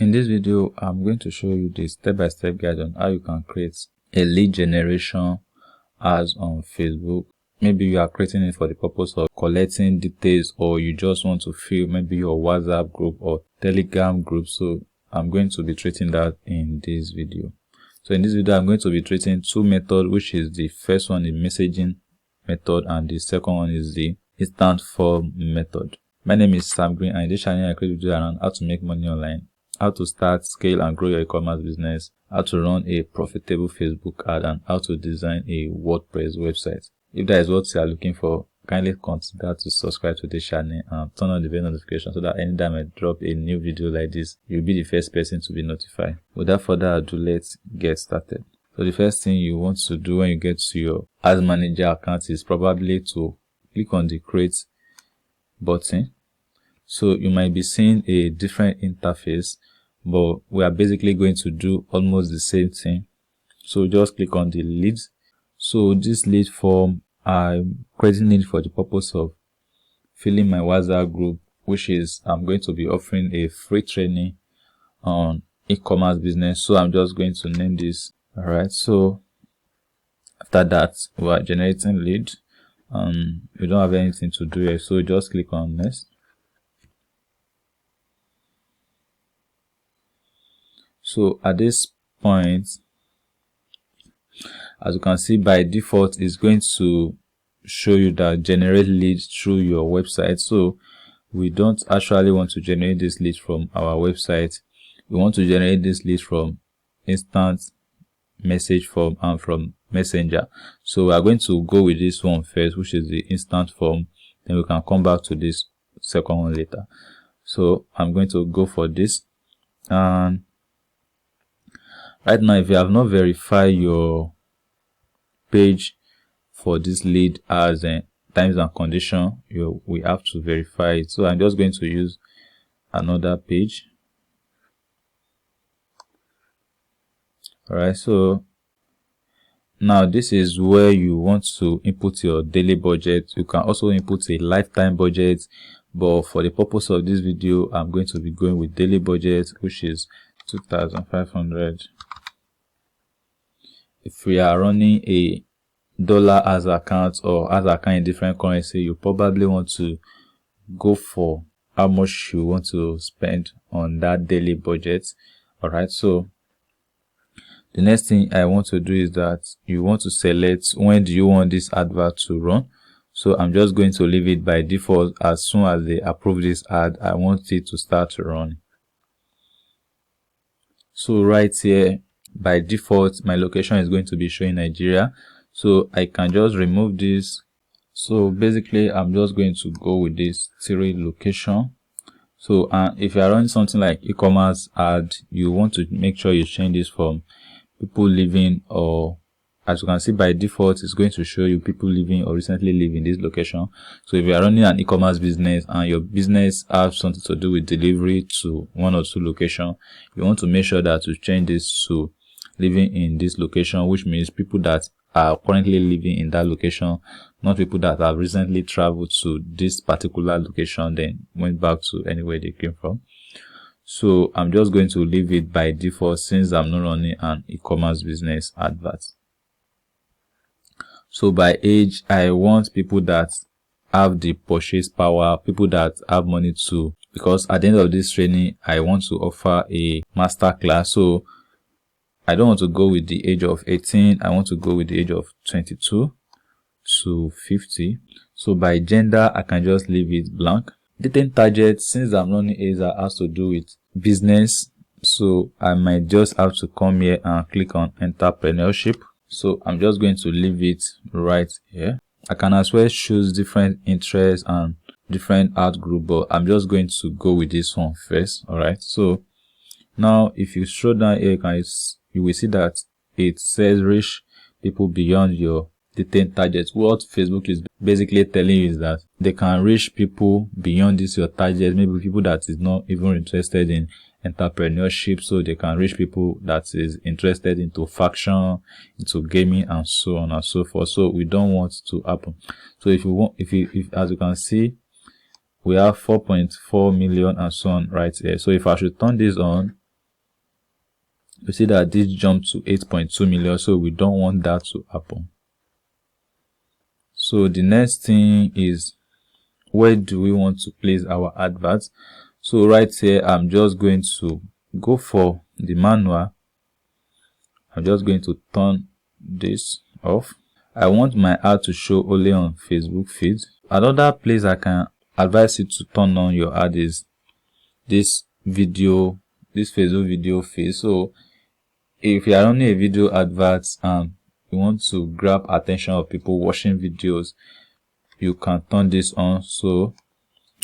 In this video, I'm going to show you the step-by-step guide on how you can create a lead generation ads on Facebook. Maybe you are creating it for the purpose of collecting details, or you just want to fill maybe your WhatsApp group or Telegram group. So I'm going to be treating that in this video. So in this video, I'm going to be treating two methods, which is the first one, the messaging method, and the second one is the instant form method. My name is Samgreen, and in this channel I create videos around how to make money online, how to start, scale, and grow your e-commerce business, how to run a profitable Facebook ad, and how to design a WordPress website. If that is what you are looking for, kindly consider to subscribe to this channel and turn on the bell notification so that anytime I drop a new video like this, you'll be the first person to be notified. Without further ado, let's get started. So the first thing you want to do when you get to your Ads Manager account is probably to click on the Create button. So you might be seeing a different interface, but we are basically going to do almost the same thing. So just click on the leads. So this lead form, I'm creating it for the purpose of filling my WhatsApp group, which is I'm going to be offering a free training on e-commerce business. So I'm just going to name this. Alright, so after that, we are generating lead. We don't have anything to do here, so just click on next. So at this point, as you can see, by default it's going to show you that generate leads through your website. So we don't actually want to generate this lead from our website. We want to generate this lead from instant message form and from Messenger. So we are going to go with this one first, which is the instant form. Then we can come back to this second one later. So I'm going to go for this. And right now, if you have not verified your page for this lead as a terms and condition, we have to verify it. So I'm just going to use another page. Alright, so now this is where you want to input your daily budget. You can also input a lifetime budget, but for the purpose of this video, I'm going to be going with daily budget, which is 2,500. If we are running a dollar as account or as account in different currency, you probably want to go for how much you want to spend on that daily budget. Alright, so the next thing I want to do is that you want to select when do you want this advert to run. So I'm just going to leave it by default. As soon as they approve this ad, I want it to start to run. So right here, by default, my location is going to be showing Nigeria. So I can just remove this. So basically, I'm just going to go with this 3 location. So if you are running something like e-commerce ad, you want to make sure you change this from people living, or as you can see by default, it's going to show you people living or recently live in this location. So if you are running an e-commerce business and your business has something to do with delivery to 1 or 2 locations, you want to make sure that you change this to living in this location, which means people that are currently living in that location, not people that have recently traveled to this particular location then went back to anywhere they came from. So I'm just going to leave it by default since I'm not running an e-commerce business advert. So by age, I want people that have the purchase power, people that have money to, because at the end of this training, I want to offer a master class. So I don't want to go with the age of 18. I want to go with the age of 22 to 50. So by gender, I can just leave it blank. Detailed target, since I'm running ads that has to do with business, so I might just have to come here and click on entrepreneurship. So I'm just going to leave it right here. I can as well choose different interests and different art group, but I'm just going to go with this one first. Alright, so now if you scroll down here, guys, you will see that it says reach people beyond your detailed target. What Facebook is basically telling you is that they can reach people beyond this your target, maybe people that is not even interested in entrepreneurship, so they can reach people that is interested into fashion, into gaming, and so on and so forth. So we don't want to happen. So if you want, if as you can see, we have 4.4 million and so on right here. So if I should turn this on, you see that this jumped to 8.2 million, so we don't want that to happen. So the next thing is, where do we want to place our adverts? So right here, I'm just going to go for the manual. I'm just going to turn this off. I want my ad to show only on Facebook feed. Another place I can advise you to turn on your ad is this Facebook video feed. So if you are running a video advert and you want to grab attention of people watching videos, you can turn this on. So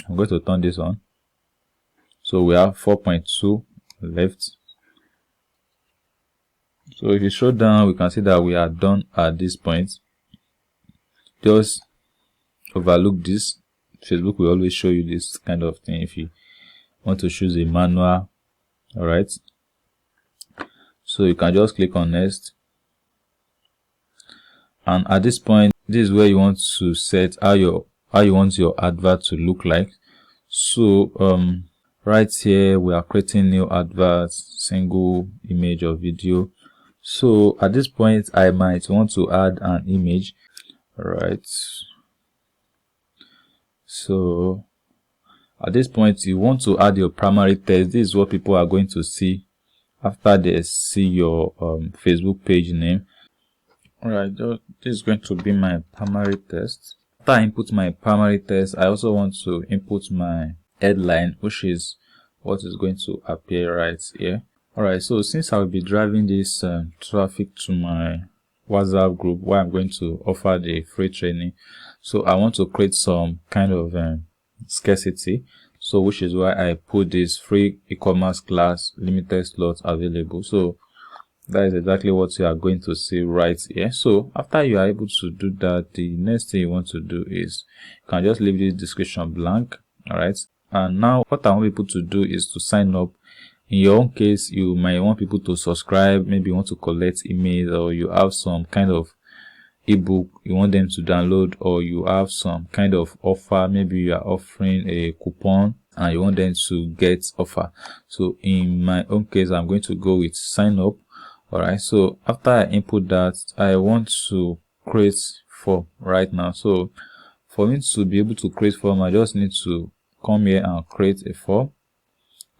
I'm going to turn this on. So we have 4.2 left. So if you scroll down, we can see that we are done at this point. Just overlook this. Facebook will always show you this kind of thing if you want to choose a manual. Alright, so you can just click on next, and at this point, this is where you want to set how you want your advert to look like. So right here we are creating new adverts, single image or video. So at this point, I might want to add an image. Alright, so at this point, you want to add your primary text. This is what people are going to see after they see your Facebook page name. Alright, this is going to be my primary text. After I input my primary text, I also want to input my headline, which is what is going to appear right here. Alright, so since I will be driving this traffic to my WhatsApp group where I'm going to offer the free training, so I want to create some kind of scarcity, so which is why I put this free e-commerce class, limited slots available. So that is exactly what you are going to see right here. So after you are able to do that, the next thing you want to do is you can just leave this description blank. Alright, and now what I want people to do is to sign up. In your own case, you might want people to subscribe, maybe you want to collect emails, or you have some kind of ebook you want them to download, or you have some kind of offer, maybe you are offering a coupon and you want them to get offer. So in my own case, I'm going to go with sign up. Alright, so after I input that, I want to create form right now. So for me to be able to create form, I just need to come here and create a form.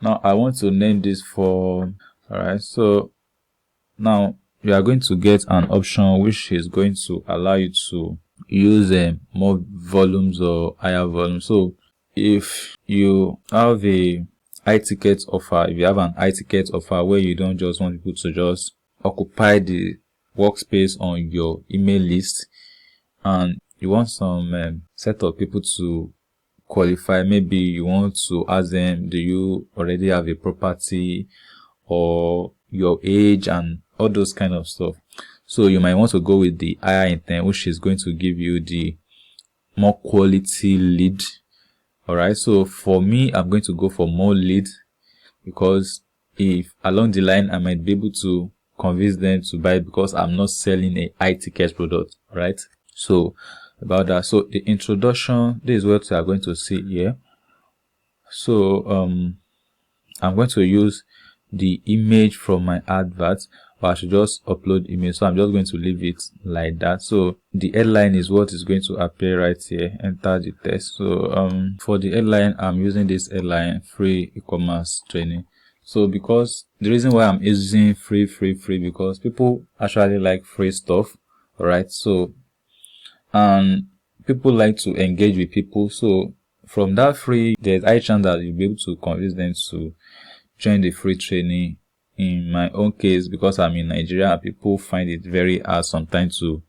Now I want to name this form. Alright, so now you are going to get an option which is going to allow you to use more volumes or higher volumes. So if you have a high ticket offer, if you have an high ticket offer where you don't just want people to just occupy the workspace on your email list, and you want some set of people to qualify, maybe you want to ask them, do you already have a property, or your age, and all those kind of stuff. So you might want to go with the higher intent, which is going to give you the more quality lead. Alright, so for me, I'm going to go for more lead, because if along the line I might be able to convince them to buy, because I'm not selling a high ticket product. Right, so about that. So the introduction, this is what you are going to see here. So I'm going to use the image from my advert, or I should just upload image. So I'm just going to leave it like that. So the headline is what is going to appear right here. Enter the text. So for the headline, I'm using this headline, free e-commerce training. So because the reason why I'm using free because people actually like free stuff. All right, so and people like to engage with people. So from that free, there's a high chance that you'll be able to convince them to join the free training. In my own case, because I'm in Nigeria, people find it very hard sometimes to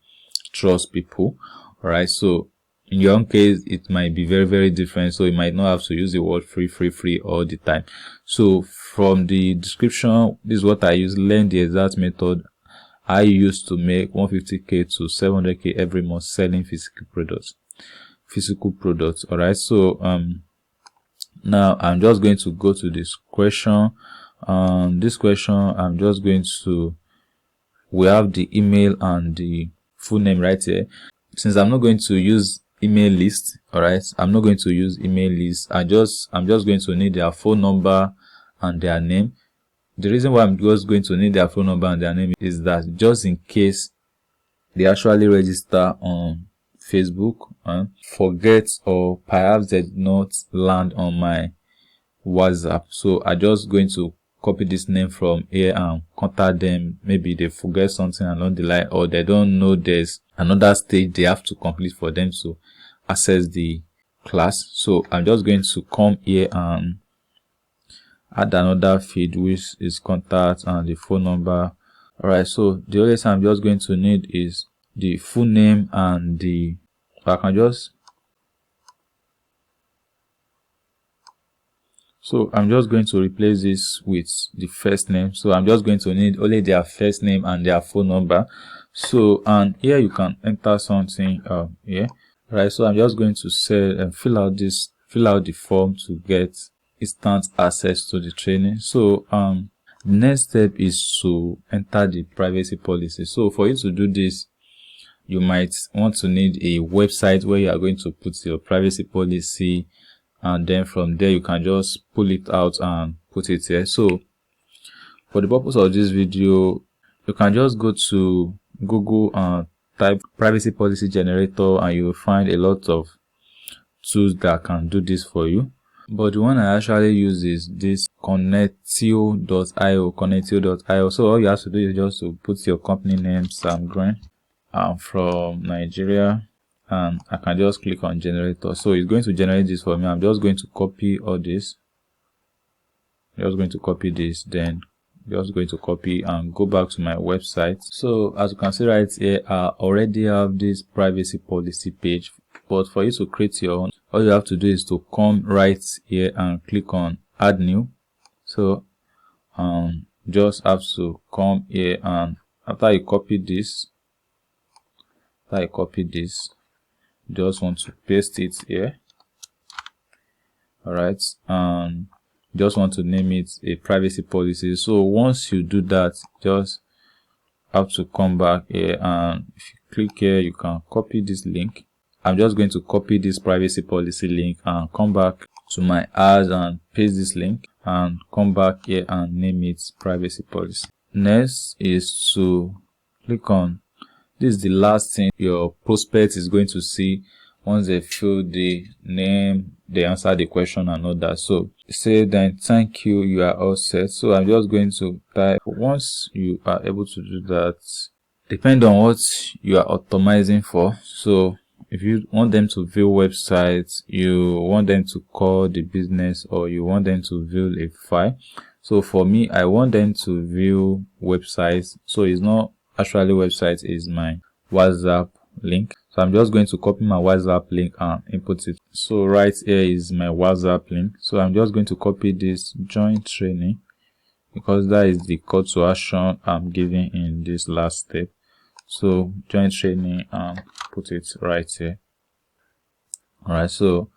trust people. All right, so in your own case, it might be very different. So you might not have to use the word free all the time. So from the description, this is what I use. Learn the exact method I used to make 150k to 700k every month selling physical products. All right, so now I'm just going to go to this question. This question, I'm just going to, we have the email and the full name right here. Since I'm not going to use email list, all right, I'm not going to use email list. I'm just going to need their phone number and their name. The reason why I'm just going to need their phone number and their name is that just in case they actually register on Facebook and forget, or perhaps they did not land on my WhatsApp, so I'm just going to copy this name from here and contact them. Maybe they forget something along the line, or they don't know there's another stage they have to complete for them to access the class. So I'm just going to come here and add another field, which is contact and the phone number. Alright, so the only thing I'm just going to need is the full name and I can just, so I'm just going to replace this with the first name. So I'm just going to need only their first name and their phone number. So, and here you can enter something here. Right, so I'm just going to say and fill out the form to get instant access to the training. So the next step is to enter the privacy policy. So for you to do this, you might want to need a website where you are going to put your privacy policy, and then from there you can just pull it out and put it here. So for the purpose of this video, you can just go to Google and type privacy policy generator, and you will find a lot of tools that can do this for you. But the one I actually use is this 𝐑𝐄𝐋𝐀𝐈𝐒. So all you have to do is just to put your company name, Samgreen. I'm from Nigeria, and I can just click on generator. So it's going to generate this for me. I'm just going to copy all this. Just going to copy this, then just going to copy and go back to my website. So as you can see right here, I already have this privacy policy page, but for you to create your own, all you have to do is to come right here and click on add new. So just have to come here, and after you copy this, just want to paste it here. Alright, and just want to name it a privacy policy. So once you do that, just have to come back here, and if you click here, you can copy this link. I'm just going to copy this privacy policy link and come back to my ads and paste this link and come back here and name it privacy policy. Next is to click on, this is the last thing your prospect is going to see once they fill the name, they answer the question and all that. So say then thank you, you are all set. So I'm just going to type. Once you are able to do that, depend on what you are optimizing for. So if you want them to view websites, you want them to call the business, or you want them to view a file. So for me, I want them to view websites. So it's not actually website, is my WhatsApp link. So I'm just going to copy my WhatsApp link and input it. So right here is my WhatsApp link. So I'm just going to copy this join training, because that is the call to action I'm giving in this last step. So join training and put it right here. Alright, so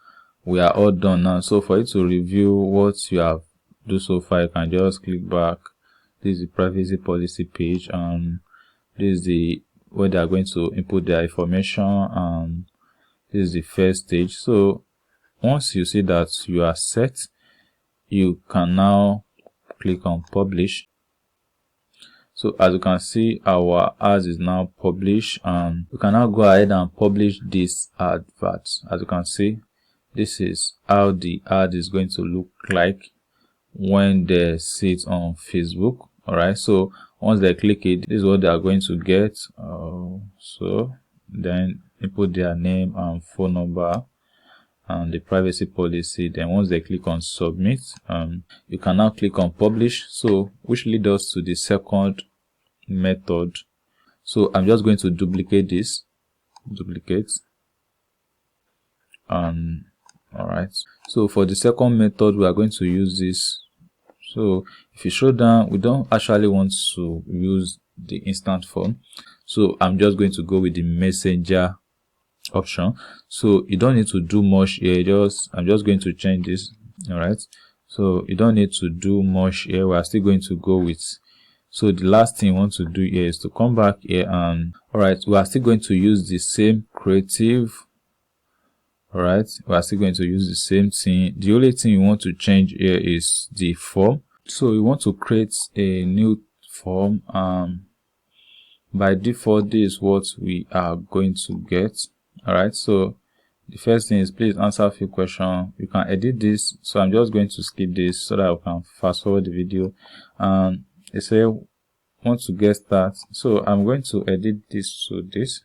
we are all done now. So for you to review what you have do so far, you can just click back. This is the privacy policy page, and this is the where they are going to input their information, and this is the first stage. So once you see that you are set, you can now click on publish. So as you can see, our ads is now published, and you can now go ahead and publish this advert. As you can see, this is how the ad is going to look like when they see it on Facebook. Alright, so once they click it, this is what they are going to get. So then input their name and phone number and the privacy policy. Then once they click on submit, you can now click on publish. So which leads us to the second method. So I'm just going to duplicate this, alright. So for the second method, we are going to use this. So if you scroll down, we don't actually want to use the instant phone, so I'm just going to go with the messenger option. So you don't need to do much here. I'm just going to change this. Alright, so you don't need to do much here. We are still going to go with, so the last thing you want to do here is to come back here, and alright, we are still going to use the same creative. Alright, we are still going to use the same thing. The only thing you want to change here is the form. So you want to create a new form. By default, this is what we are going to get. All right, so the first thing is please answer a few questions. You can edit this, so I'm just going to skip this so that I can fast forward the video. They say want to get started, so I'm going to edit this to this.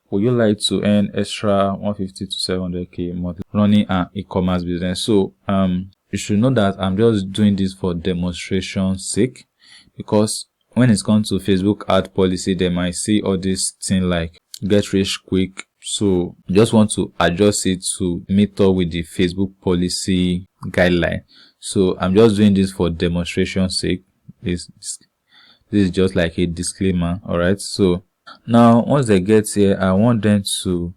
Would you like to earn extra 150 to 700k monthly running an e-commerce business? So you should know that I'm just doing this for demonstration sake, because when it's come to Facebook ad policy, they might see all this thing like get rich quick. So just want to adjust it to meet up with the Facebook policy guideline. So I'm just doing this for demonstration sake. This is just like a disclaimer. All right, so now once they get here, I want them to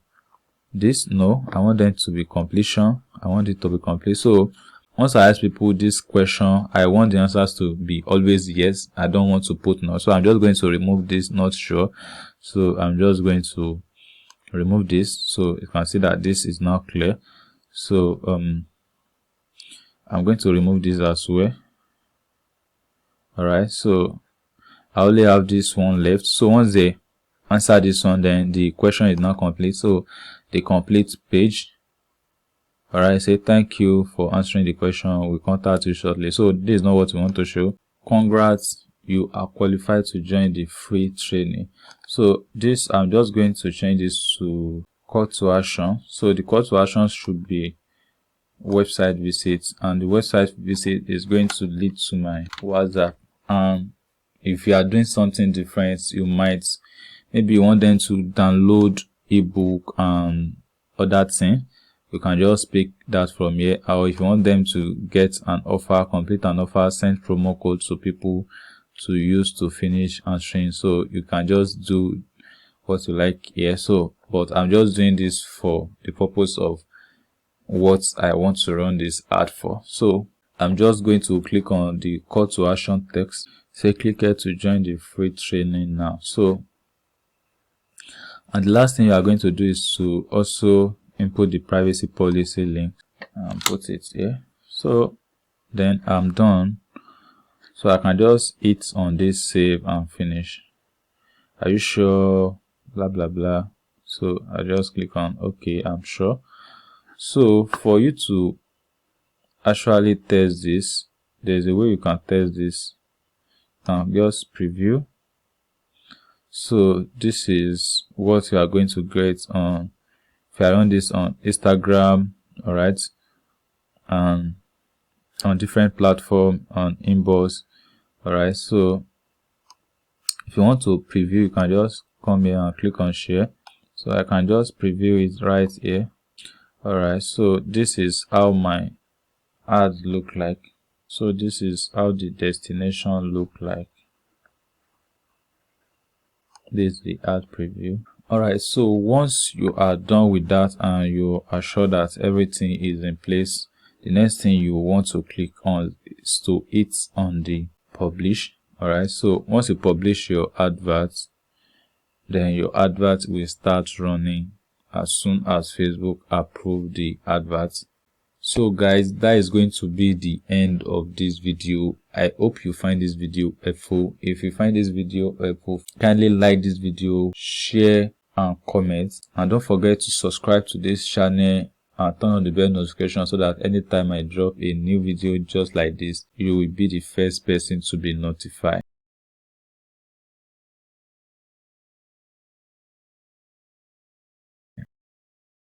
I want them to be completion. I want it to be complete. So once I ask people this question, I want the answers to be always yes. I don't want to put no. So I'm just going to remove this not sure. So I'm just going to remove this, so you can see that this is now clear. So I'm going to remove this as well. All right, so I only have this one left. So once they answer this one, then the question is now complete. So the complete page. All right, say thank you for answering the question, we'll contact you shortly. So this is not what we want to show. Congrats, you are qualified to join the free training. So this, I'm just going to change this to call to action. So the call to action should be website visit, and the website visit is going to lead to my WhatsApp. And if you are doing something different, you might maybe you want them to download ebook and other thing. You can just pick that from here. Or if you want them to get an offer, complete an offer, send promo code to people to use to finish answering. So you can just do what you like here. So, but I'm just doing this for the purpose of what I want to run this ad for. So I'm just going to click on the call to action text. Say click here to join the free training now. So, and the last thing you are going to do is to also input the privacy policy link and put it here. So then I'm done. So I can just hit on this save and finish. Are you sure? Blah blah blah. So I just click on okay, I'm sure. So for you to actually test this, there's a way you can test this. Just preview. So this is what you are going to get on if I run this on Instagram, all right, and on different platform, on inbox. All right, so if you want to preview, you can just come here and click on share. So I can just preview it right here. All right, so this is how my ads look like. So this is how the destination look like. This is the ad preview. All right, so once you are done with that and you are sure that everything is in place, the next thing you want to click on is to hit on the publish. All right, so once you publish your advert, then your advert will start running as soon as Facebook approve the advert. So guys, that is going to be the end of this video. I hope you find this video helpful. If you find this video helpful, kindly like this video, share and comment, and don't forget to subscribe to this channel and turn on the bell notification so that anytime I drop a new video just like this, you will be the first person to be notified.